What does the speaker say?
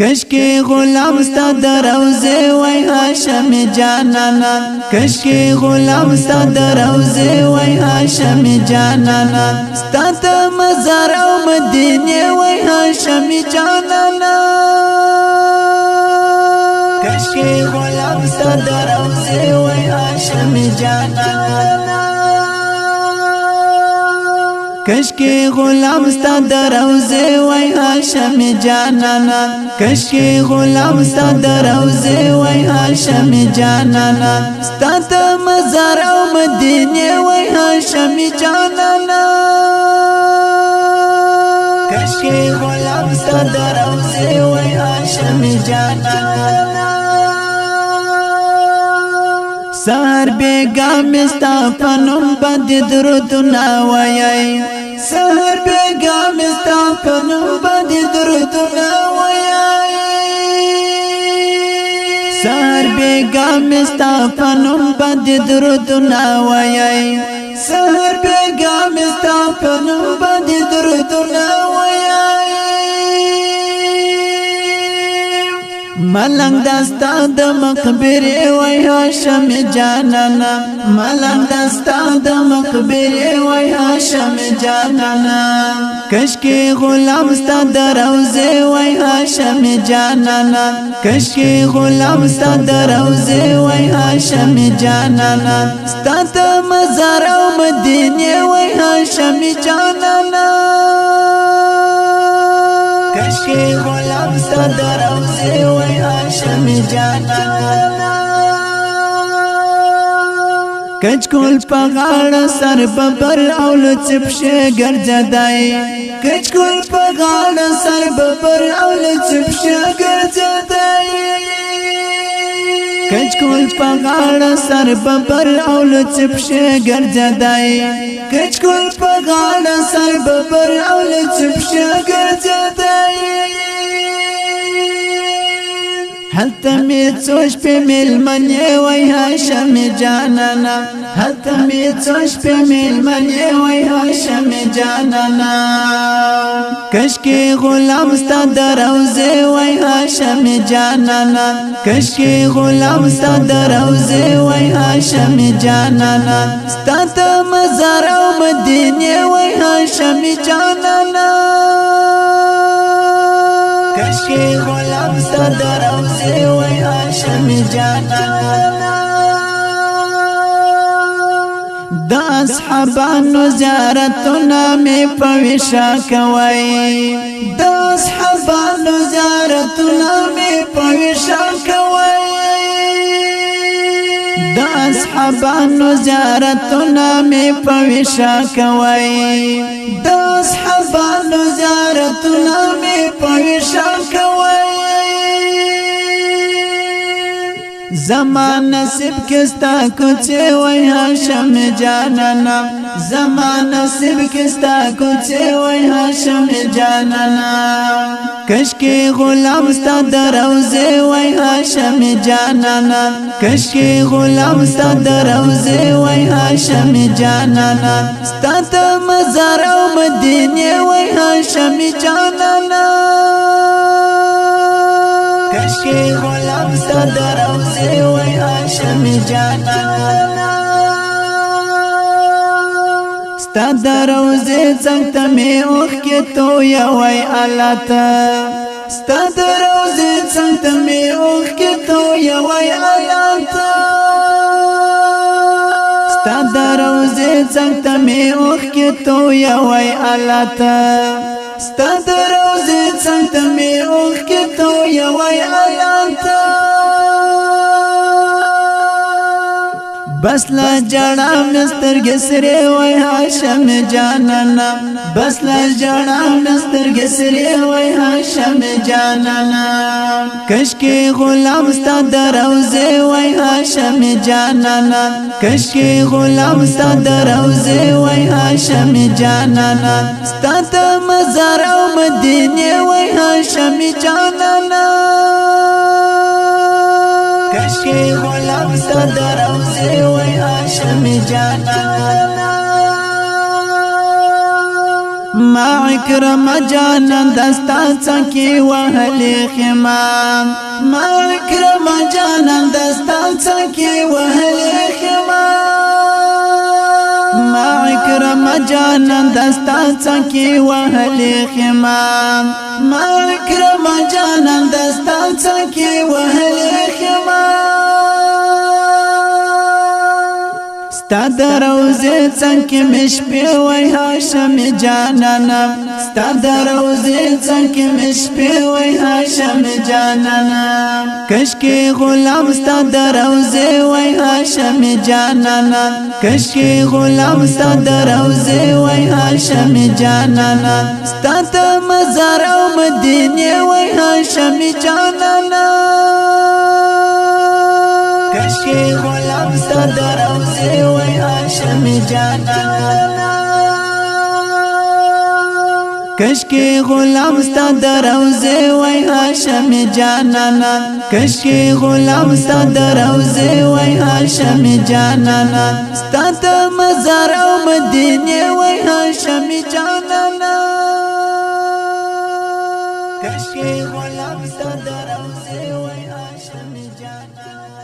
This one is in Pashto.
کشکی غلام ستا دروزه وای هاشم جانانا کشکی غلام ستا دروزه وای هاشم جانانا ستا د مزار او مدینه وای هاشم جانانا کشکی غلام ستا دروزه وای هاشم جانانا کشکی غلام ستا دروزه وای هاشم جانانا کشکی غلام ستا دروزه وای هاشم جانانا ستا د مزار او مدینه وای هاشم جانانا کشکی غلام ستا دروزه وای هاشم جانانا سهر بیگام استا پنم بند درودنا ویای سهر بیگام استا پنم بند درودنا ویای سهر بیگام استا پنم بند درودنا ویای سهر بیگام استا پنم بند درودنا ویای ملنگ دستا د مقبره وای هاشم جانانا ملنگ دستا د مقبره وای هاشم جانانا کشکی غلام ستا دروزه وای هاشم جانانا کشکی غلام ستا دروزه وای هاشم جانانا ستا د مزار او مدینه وای هاشم جانانا کشکی غلام ستا دروزه وای هاشم جانانا کچکول پغاړه سر ببر او لچپ شه ګرځدای کچکول پغاړه سر ببر او لچپ شه ګرځدای کچکول پغاړه سر ببر او لچپ شه ګرځدای کچکول پغاړه سر ببر او لچپ شه ګرځدای حتی می چوش پی ملمنی وی هاشم جانانا حتی می چوش پی ملمنی وی هاشم جانانا کشکی غلام ستا دروزه وی هاشم جانانا کشکی غلام ستا دروزه وی هاشم جانانا ستا د مزار او مدینه وی هاشم جانانا کشکی غلام ستا دروزه وای هاشم جانانا د اصحابانو زیارتونه می پویشا کوي د اصحابانو زیارتونه می پویشا کوي د اصحابانو زیارتونه می پویشا کوي د اصحابانو زیارتونه می پویشا کوي زمان نصیب کستا کوچه وای هاشم جانانا زمان نصیب کستا کوچه وای هاشم جانانا کشکی غلام ستا دروزه وای هاشم جانانا کشکی غلام ستا دروزه وای هاشم جانانا ستا د مزار او مدینه وای هاشم جانانا کشکی غلام ستا دروزه وای هاشم جانانا ستا دروزه څنګه می اوخ کې تو یا وای الاتا ستا دروزه څنګه می اوخ کې تو یا وای الاتا ستا دروزه څنګه می اوخ کې تو یا وای الاتا ستا دروزه څنګه می اوخ کې تو یا وای الاتا بس لا جڑا مستر گسرے وای هاشم جانانا بس لا جڑا مستر گسرے وای هاشم جانانا کشکی غلام ستا دروزه وای هاشم جانانا کشکی غلام ستا دروزه وای هاشم جانانا ستا د مزار او مدینه وای هاشم جانانا کشکی غلام ستا دروزه وای هاشم جانانا ما اکرم جانان دستا څنګه وهلې خمان ما اکرم جانان دستا څنګه وهلې خمان ما اکرم جانان دستا څنګه وهلې خمان ما اکرم جانان دستا څنګه وهلې خمان ستا دروزه څنګه مش په وای هاشم جانانا ستا دروزه څنګه مش په وای هاشم جانانا کشکي غلام ستا دروزه وای هاشم جانانا کشکي غلام ستا دروزه وای هاشم جانانا ستا د مزار او مدینه وای هاشم جانانا کشکي غلام ستا دروزه وای هاشم جانانا کشکي غلام ستا دروزه وای هاشم جانانا کشکي غلام ستا دروزه وای هاشم جانانا ستا د مزار او مدینه وای هاشم جانانا کشکي غلام ستا دروزه وای هاشم جانانا